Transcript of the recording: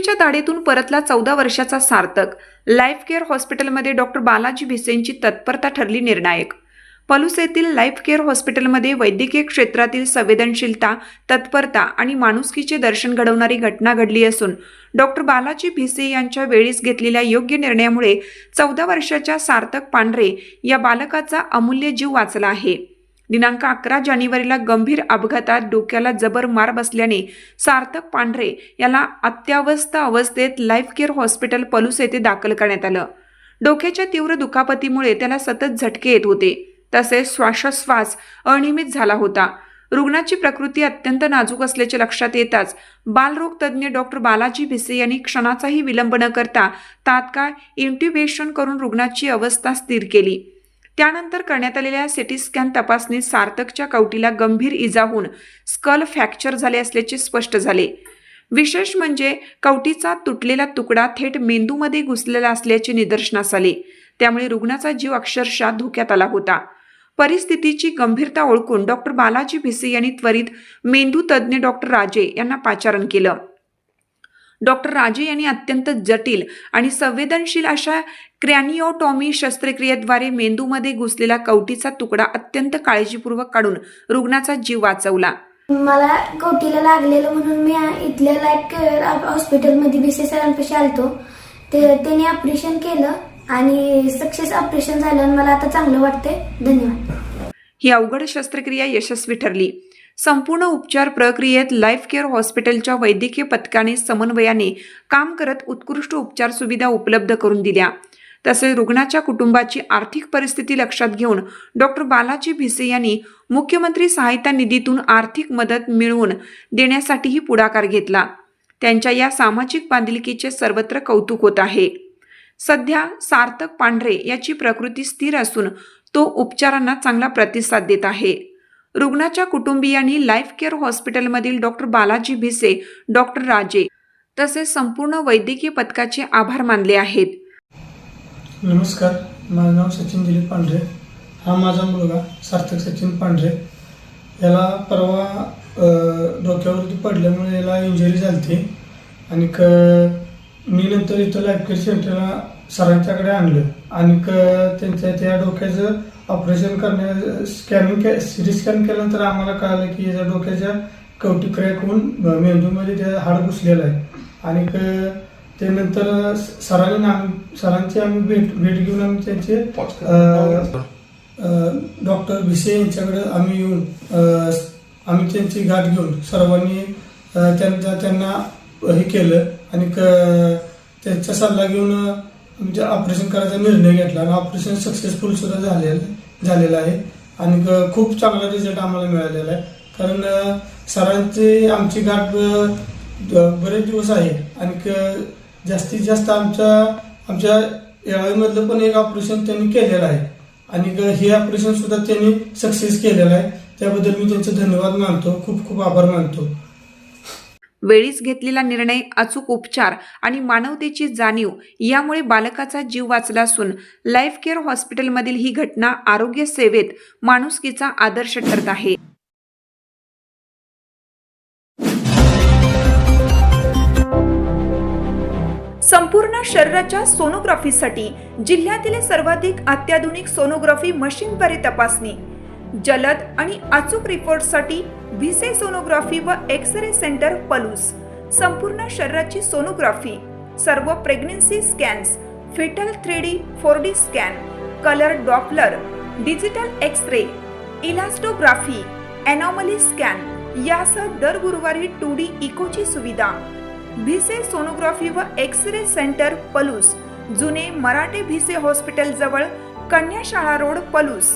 मृत्यूच्या दाढेतून परतला 14 वर्षाचा सार्थक. लाईफ केअर हॉस्पिटलमध्ये डॉक्टर बालाजी भिसेंची तत्परता ठरली निर्णायक. पलूस येथील लाईफ केअर हॉस्पिटलमध्ये वैद्यकीय क्षेत्रातील संवेदनशीलता, तत्परता आणि माणुसकीचे दर्शन घडवणारी घटना घडली असून डॉक्टर बालाजी भिसे यांच्या वेळीच घेतलेल्या योग्य निर्णयामुळे 14 वर्षाच्या सार्थक पांढरे या बालकाचा अमूल्य जीव वाचला आहे. दिनांक 11 जानेवारीला गंभीर अपघातात डोक्याला जबर मार बसल्याने सार्थक पांढरे याला अत्यावस्थ अवस्थेत लाईफ केअर हॉस्पिटल पलूस येथे दाखल करण्यात आलं. डोक्याच्या तीव्र दुखापतीमुळे त्याला सतत झटके येत होते, तसेच श्वासोच्छ्वास अनियमित झाला होता. रुग्णाची प्रकृती अत्यंत नाजूक असल्याचे लक्षात येताच बालरोग तज्ज्ञ डॉक्टर बालाजी भिसे यांनी क्षणाचाही विलंब न करता तात्काळ इंट्युबेशन करून रुग्णाची अवस्था स्थिर केली. त्यानंतर करण्यात आलेल्या सिटी स्कॅन तपासणीत सार्थकच्या कवटीला गंभीर इजा होऊन स्कल फ्रॅक्चर झाले असल्याचे स्पष्ट झाले. विशेष म्हणजे कवटीचा तुटलेला तुकडा थेट मेंदूमध्ये घुसलेला असल्याचे निदर्शनास आले. त्यामुळे रुग्णाचा जीव अक्षरशः धोक्यात आला होता. परिस्थितीची गंभीरता ओळखून डॉक्टर बालाजी भिसे यांनी त्वरित मेंदू तज्ज्ञ डॉक्टर राजे यांना पाचारण केलं. डॉक्टर राजे यांनी अत्यंत जटिल आणि संवेदनशील अशा क्रॅनिओटॉमी शस्त्रक्रियेद्वारे मेंदूमध्ये घुसलेला कवटीचा तुकडा अत्यंत काळजीपूर्वक काढून रुग्णाचा जीव वाचवला. मला कवटीला लागलेलं म्हणून मी इथल्या लाईफ केअर हॉस्पिटलमध्ये भिसे सरांपाशी आलतो. त्यांनी ऑपरेशन केलं आणि सक्सेस ऑपरेशन झालं आणि मला आता चांगलं वाटतंय. धन्यवाद. ही अवघड शस्त्रक्रिया यशस्वी ठरली. संपूर्ण उपचार प्रक्रियेत लाईफ केअर हॉस्पिटलच्या वैद्यकीय पथकाने समन्वयाने काम करत उत्कृष्ट उपचार सुविधा उपलब्ध करून दिल्या. तसेच रुग्णाच्या कुटुंबाची आर्थिक परिस्थिती लक्षात घेऊन डॉक्टर बालाजी भिसे यांनी मुख्यमंत्री सहायता निधीतून आर्थिक मदत मिळवून देण्यासाठीही पुढाकार घेतला. त्यांच्या या सामाजिक बांधिलकीचे सर्वत्र कौतुक होत आहे. सध्या सार्थक पांढरे याची प्रकृती स्थिर असून तो उपचारांना चांगला प्रतिसाद देत आहे. रुग्णाच्या कुटुंबियांनी लाईफ केअर हॉस्पिटलमधील डॉक्टर बालाजी भिसे, डॉक्टर राजे तसेच संपूर्ण वैद्यकीय पथकाचे आभार मानले आहेत. नमस्कार, माझं नाव सचिन दिलीप पांढरे. हा माझा मुलगा सार्थक सचिन पांढरे. याला परवा डोक्यावरती पडल्यामुळे याला इंजुरी झाली आणि मी नंतर इथं लाईफ केअर सेंटरला सरांच्याकडे आणलं आणि त्यांच्या त्या डोक्याचं ऑपरेशन सिटी स्कॅन केल्यानंतर आम्हाला कळालं की याच्या डोक्याच्या कवटी क्रॅक होऊन मेंदूमध्ये त्या हाड घुसलेलं आहे. आणि ते नंतर सरांची आम्ही भेट घेऊन आम्ही त्यांचे डॉक्टर भिसे यांच्याकडे आम्ही येऊन आम्ही त्यांची गाठ घेऊन सर्वांनी त्यांना हे केलं आणि त्यांचा सल्ला घेऊन आमचे ऑपरेशन करायचा निर्णय घेतला आणि ऑपरेशन सक्सेसफुल सुद्धा झालेलं आहे आणि खूप चांगला रिझल्ट आम्हाला मिळालेला आहे. कारण सरांची आमची गाठ बरेच दिवस आहे आणि जास्तीत जास्त आमच्या येळावीमधलं पण एक ऑपरेशन त्यांनी केलेलं आहे आणि हे ऑपरेशन सुद्धा त्यांनी सक्सेस केलेलं आहे. त्याबद्दल मी त्यांचे धन्यवाद मानतो, खूप खूप आभार मानतो. वेळीच घेतलेला निर्णय, अचूक उपचार आणि मानवतेची जाणीव यामुळे बालकाचा जीव वाचला असून लाईफ केअर हॉस्पिटलमधील ही घटना आरोग्य सेवेत माणुसकीचा आदर्श ठरत आहे. संपूर्ण शरीराच्या सोनोग्राफीसाठी जिल्ह्यातील सर्वाधिक अत्याधुनिक सोनोग्राफी मशीनद्वारे तपासणी, जलद आणि अचूक रिपोर्टसाठी भिसे सोनोग्राफी व एक्स-रे सेंटर पलूस. संपूर्ण शरीराची सोनोग्राफी, सर्व pregnancy scans, fetal 3D 4D scan, colour Doppler, digital x-ray, elastography, anomaly scan यासह दर गुरुवारी 2D इकोची सुविधा. भिसे सोनोग्राफी व एक्स-रे सेंटर पलूस, जुने मराठे भिसे हॉस्पिटल जवळ, कन्या शाळा रोड, पलूस.